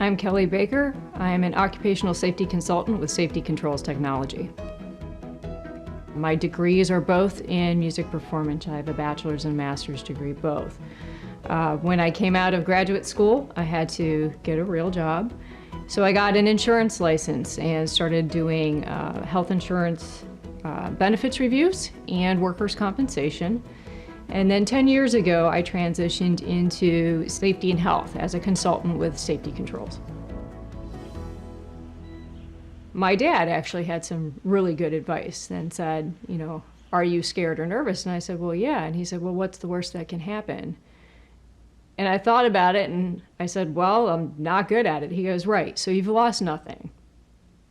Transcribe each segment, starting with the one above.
I'm Kelly Baker. I am an occupational safety consultant with Safety Controls Technology. My degrees are both in music performance. I have a bachelor's and master's degree, both. When I came out of graduate school, I had to get a real job. So I got an insurance license and started doing health insurance benefits reviews and workers' compensation. And then 10 years ago, I transitioned into safety and health as a consultant with Safety Controls. My dad actually had some really good advice and said, you know, are you scared or nervous? And I said, well, yeah. And he said, well, what's the worst that can happen? And I thought about it and I said, well, I'm not good at it. He goes, right, so you've lost nothing.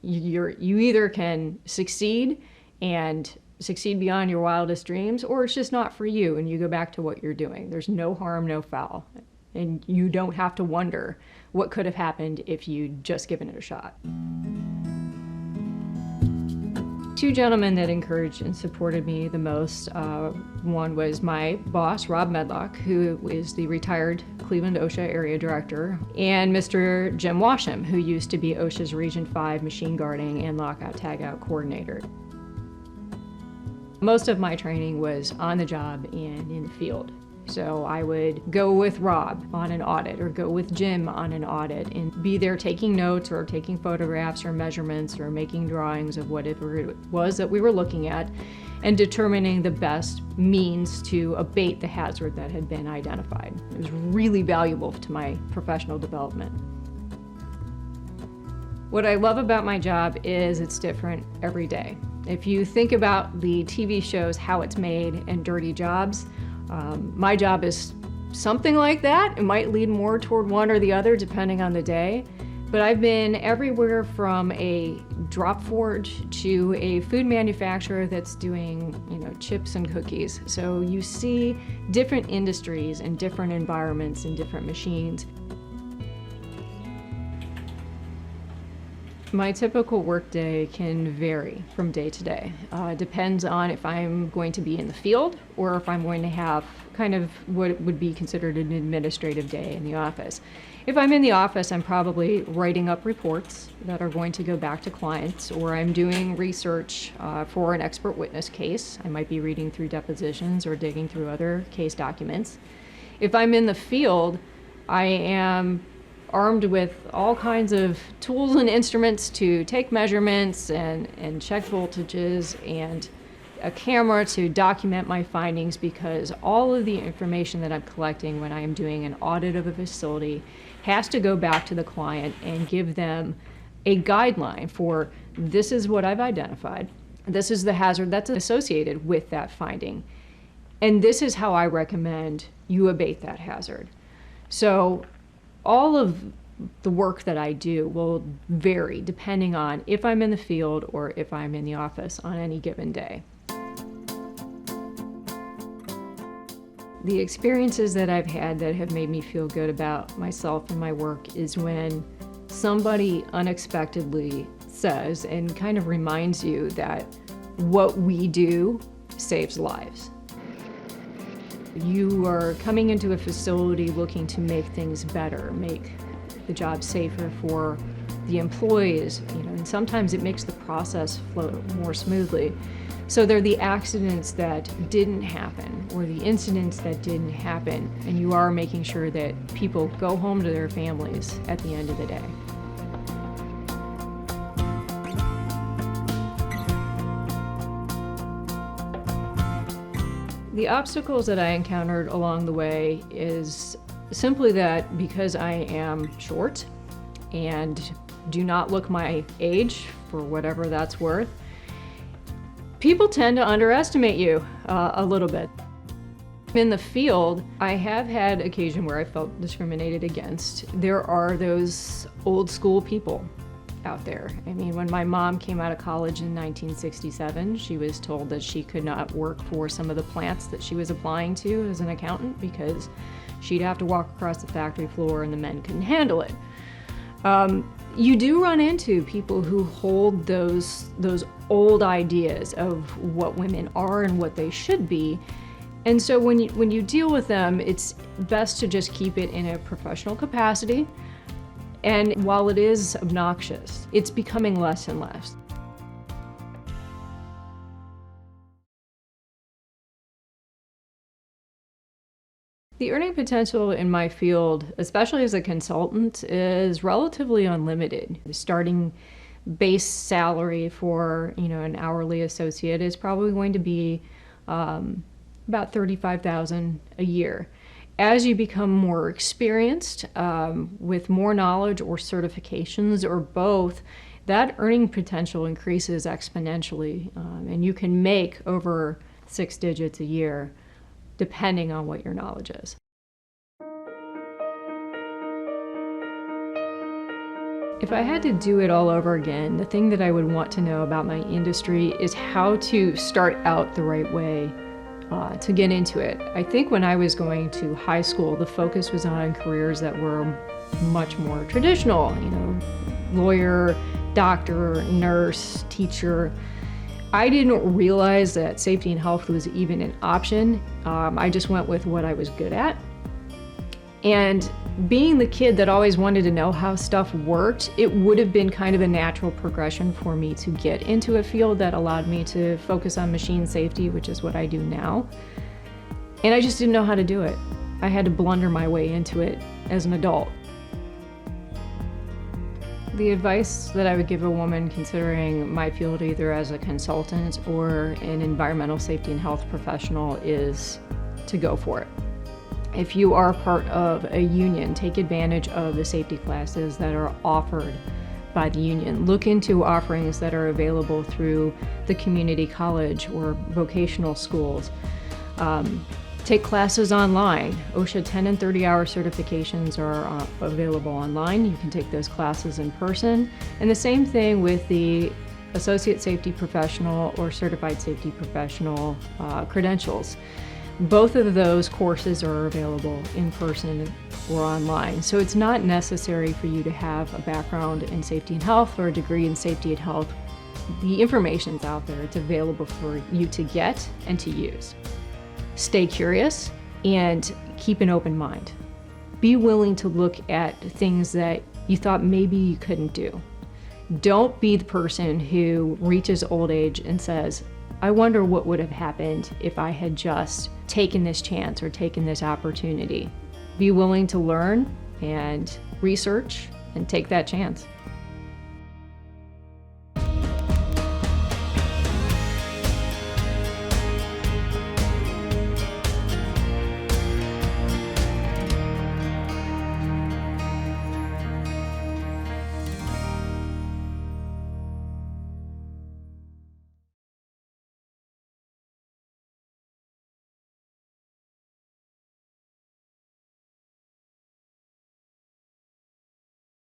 You either can succeed and succeed beyond your wildest dreams, or it's just not for you and you go back to what you're doing. There's no harm, no foul. And you don't have to wonder what could have happened if you'd just given it a shot. Two gentlemen that encouraged and supported me the most. One was my boss, Rob Medlock, who is the retired Cleveland OSHA area director, and Mr. Jim Washam, who used to be OSHA's Region 5 machine guarding and lockout tagout coordinator. Most of my training was on the job and in the field. So I would go with Rob on an audit or go with Jim on an audit and be there taking notes or taking photographs or measurements or making drawings of whatever it was that we were looking at and determining the best means to abate the hazard that had been identified. It was really valuable to my professional development. What I love about my job is it's different every day. If you think about the TV shows How It's Made and Dirty Jobs, my job is something like that. It might lead more toward one or the other depending on the day, but I've been everywhere from a drop forge to a food manufacturer that's doing, you know, chips and cookies. So you see different industries and different environments and different machines. My typical workday can vary from day to day. Depends on if I'm going to be in the field or if I'm going to have kind of what would be considered an administrative day in the office. If I'm in the office, I'm probably writing up reports that are going to go back to clients, or I'm doing research for an expert witness case. I might be reading through depositions or digging through other case documents. If I'm in the field, I am armed with all kinds of tools and instruments to take measurements and check voltages, and a camera to document my findings, because all of the information that I'm collecting when I am doing an audit of a facility has to go back to the client and give them a guideline for this is what I've identified, this is the hazard that's associated with that finding, and this is how I recommend you abate that hazard. So all of the work that I do will vary depending on if I'm in the field or if I'm in the office on any given day. The experiences that I've had that have made me feel good about myself and my work is when somebody unexpectedly says and kind of reminds you that what we do saves lives. You are coming into a facility looking to make things better, make the job safer for the employees, you know, and sometimes it makes the process flow more smoothly. So they're the accidents that didn't happen or the incidents that didn't happen, and you are making sure that people go home to their families at the end of the day. The obstacles that I encountered along the way is simply that because I am short and do not look my age, for whatever that's worth, people tend to underestimate you a little bit. In the field, I have had occasion where I felt discriminated against. There are those old school people out there. I mean, when my mom came out of college in 1967, she was told that she could not work for some of the plants that she was applying to as an accountant because she'd have to walk across the factory floor and the men couldn't handle it. You do run into people who hold those old ideas of what women are and what they should be. And so when you deal with them, it's best to just keep it in a professional capacity And while it is obnoxious, it's becoming less and less. The earning potential in my field, especially as a consultant, is relatively unlimited. The starting base salary for an hourly associate is probably going to be about $35,000 a year. As you become more experienced, with more knowledge or certifications or both, that earning potential increases exponentially, and you can make over 6 digits a year, depending on what your knowledge is. If I had to do it all over again, the thing that I would want to know about my industry is how to start out the right way to get into it. I think when I was going to high school, the focus was on careers that were much more traditional, lawyer, doctor, nurse, teacher. I didn't realize that safety and health was even an option. I just went with what I was good at. And being the kid that always wanted to know how stuff worked, it would have been kind of a natural progression for me to get into a field that allowed me to focus on machine safety, which is what I do now. And I just didn't know how to do it. I had to blunder my way into it as an adult. The advice that I would give a woman considering my field either as a consultant or an environmental safety and health professional is to go for it. If you are part of a union, take advantage of the safety classes that are offered by the union. Look into offerings that are available through the community college or vocational schools. Take classes online. OSHA 10 and 30-hour certifications are available online. You can take those classes in person. And the same thing with the Associate Safety Professional or Certified Safety Professional credentials. Both of those courses are available in person or online. So it's not necessary for you to have a background in safety and health or a degree in safety and health. The information's out there. It's available for you to get and to use. Stay curious and keep an open mind. Be willing to look at things that you thought maybe you couldn't do. Don't be the person who reaches old age and says, I wonder what would have happened if I had just taken this chance or taken this opportunity. Be willing to learn and research and take that chance.